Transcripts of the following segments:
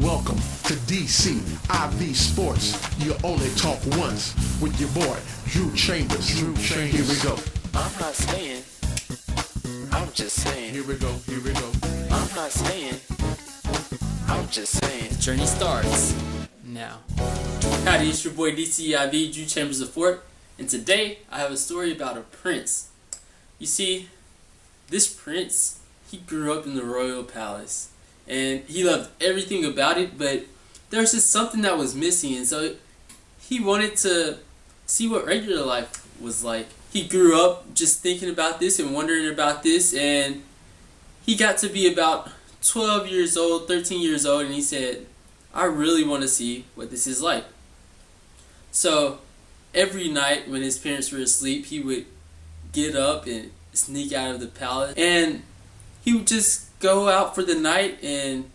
Welcome to DCIV Sports. You only talk once with your boy, Drew Chambers. Here we go. I'm not saying, I'm just saying. Here we go. I'm not saying, I'm just saying. The journey starts now. Howdy, it's your boy DCIV, Drew Chambers IV, and today I have a story about a prince. You see, this prince, he grew up in the royal palace, and he loved everything about it, but there was just something that was missing, and so he wanted to see what regular life was like. He grew up just thinking about this and wondering about this, and he got to be about 12 years old, 13 years old, and he said, I really want to see what this is like. So every night when his parents were asleep, he would get up and sneak out of the palace, and he would just go out for the night, and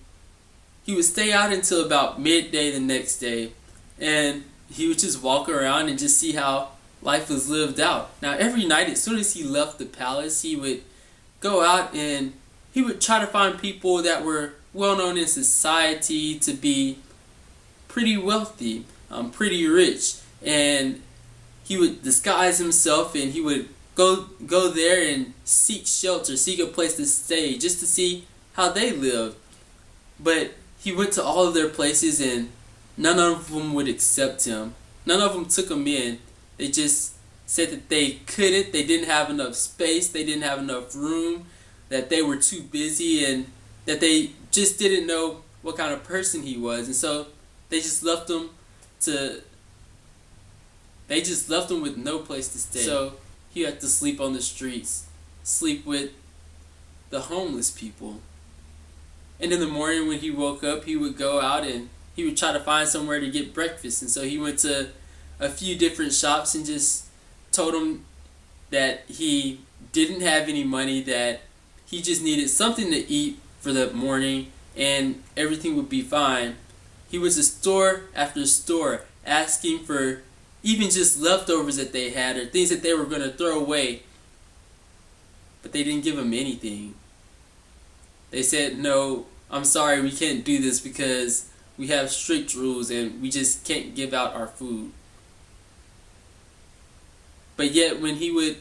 he would stay out until about midday the next day, and he would just walk around and just see how life was lived out. Now every night, as soon as he left the palace, he would go out and he would try to find people that were well known in society to be pretty wealthy, pretty rich, and he would disguise himself and he would go there and seek shelter, seek a place to stay, just to see how they lived. But he went to all of their places and none of them would accept him. None of them took him in. They just said that they couldn't, they didn't have enough space, they didn't have enough room, that they were too busy, and that they just didn't know what kind of person he was. And so they just left him with no place to stay. So he had to sleep on the streets, sleep with the homeless people. And in the morning when he woke up, he would go out and he would try to find somewhere to get breakfast. And so he went to a few different shops and just told them that he didn't have any money, that he just needed something to eat for the morning, and everything would be fine. He went to store after store asking for even just leftovers that they had or things that they were going to throw away, but they didn't give him anything. They said, no, I'm sorry, we can't do this because we have strict rules and we just can't give out our food. But yet when he would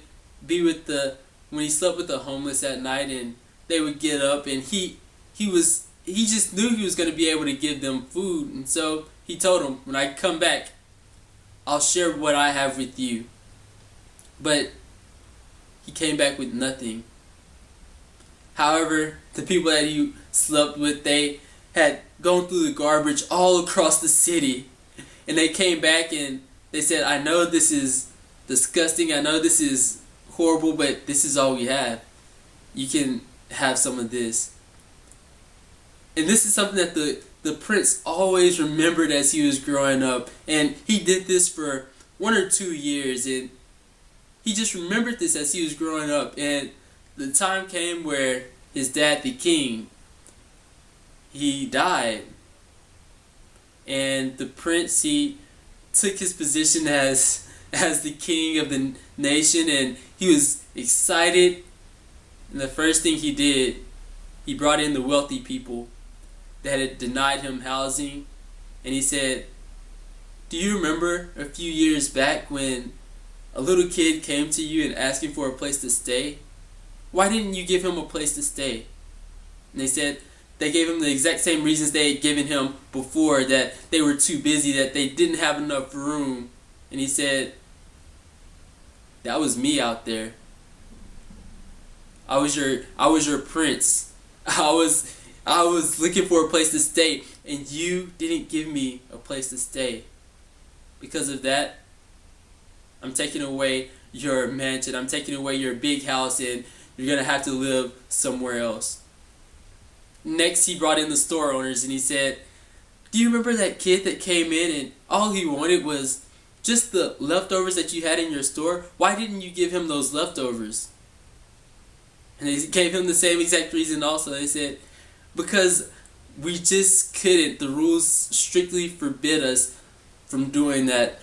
be when he slept with the homeless at night and they would get up, and he just knew he was going to be able to give them food. And so he told them, when I come back, I'll share what I have with you. But he came back with nothing. However, the people that he slept with, they had gone through the garbage all across the city. And they came back and they said, I know this is disgusting, I know this is horrible, but this is all we have. You can have some of this. And this is something that the prince always remembered as he was growing up. And he did this for 1 or 2 years. And he just remembered this as he was growing up. And the time came where his dad, the king, he died. And the prince, he took his position as the king of the nation, and he was excited. And the first thing he did, he brought in the wealthy people that had denied him housing, and he said, do you remember a few years back when a little kid came to you and asked him for a place to stay? Why didn't you give him a place to stay? And they said they gave him the exact same reasons they had given him before, that they were too busy, that they didn't have enough room. And he said, that was me out there. I was your prince. I was looking for a place to stay, and you didn't give me a place to stay. Because of that, I'm taking away your mansion, I'm taking away your big house, and you're going to have to live somewhere else. Next, he brought in the store owners, and he said, do you remember that kid that came in and all he wanted was just the leftovers that you had in your store? Why didn't you give him those leftovers? And they gave him the same exact reason also. They said, because we just couldn't. The rules strictly forbid us from doing that.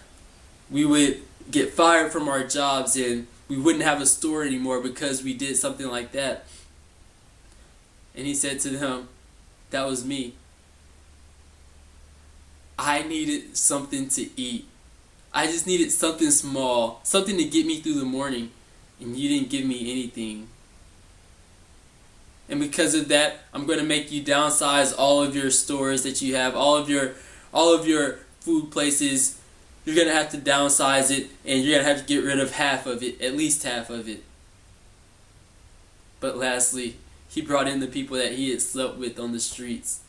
We would get fired from our jobs and we wouldn't have a store anymore because we did something like that. And he said to them, that was me. I needed something to eat. I just needed something small, something to get me through the morning, and you didn't give me anything. And because of that, I'm going to make you downsize all of your stores that you have, all of your food places. You're going to have to downsize it, and you're going to have to get rid of half of it, at least half of it. But lastly, he brought in the people that he had slept with on the streets.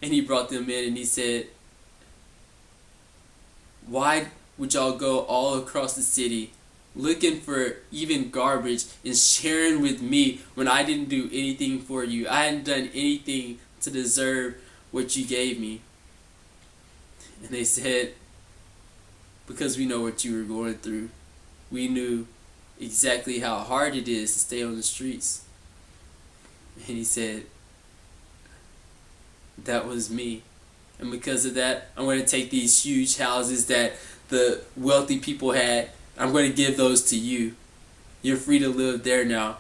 And he brought them in and he said, why would y'all go all across the city looking for even garbage and sharing with me when I didn't do anything for you? I hadn't done anything to deserve what you gave me. And they said, because we know what you were going through. We knew exactly how hard it is to stay on the streets. And he said, that was me. And because of that, I'm going to take these huge houses that the wealthy people had. I'm going to give those to you. You're free to live there now.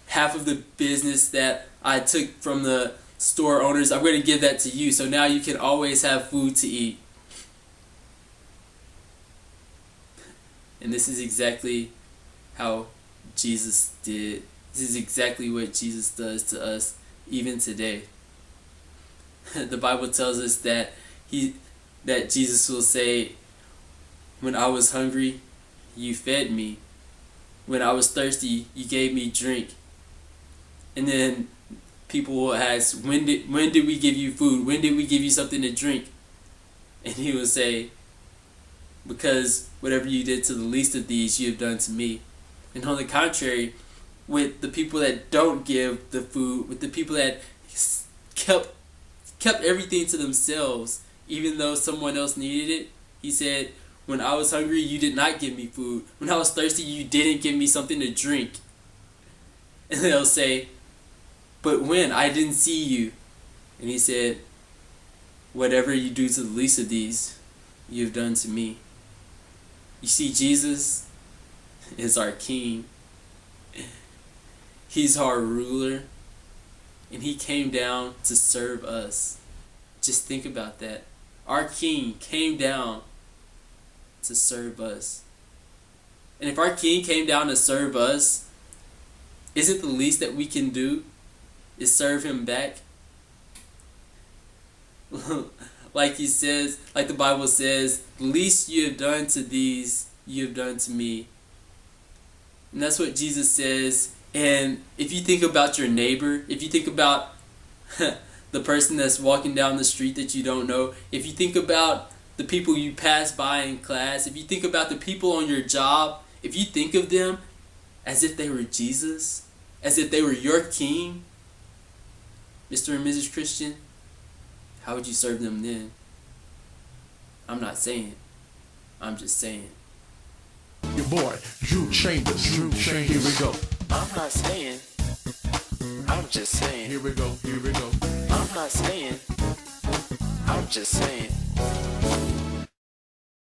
Half of the business that I took from the store owners, I'm going to give that to you. So now you can always have food to eat. And this is exactly how Jesus did. This is exactly what Jesus does to us even today. The Bible tells us that Jesus will say, when I was hungry, you fed me. When I was thirsty, you gave me drink. And then people will ask, when did we give you food? When did we give you something to drink? And he will say, because whatever you did to the least of these, you have done to me. And on the contrary, with the people that don't give the food, with the people that kept everything to themselves, even though someone else needed it, he said, when I was hungry, you did not give me food. When I was thirsty, you didn't give me something to drink. And they'll say, but when I didn't see you. And he said, whatever you do to the least of these, you have done to me. You see, Jesus is our King. He's our ruler. And he came down to serve us. Just think about that. Our King came down to serve us. And if our King came down to serve us, isn't the least that we can do is serve him back? Like he says, like the Bible says, the least you have done to these, you have done to me. And that's what Jesus says. And if you think about your neighbor, if you think about the person that's walking down the street that you don't know, if you think about the people you pass by in class, if you think about the people on your job, if you think of them as if they were Jesus, as if they were your King, Mr. and Mrs. Christian, how would you serve them then? I'm not saying. I'm just saying. Your boy, Drew Chambers. Here we go. I'm not saying. I'm just saying. Here we go. I'm not saying. I'm just saying.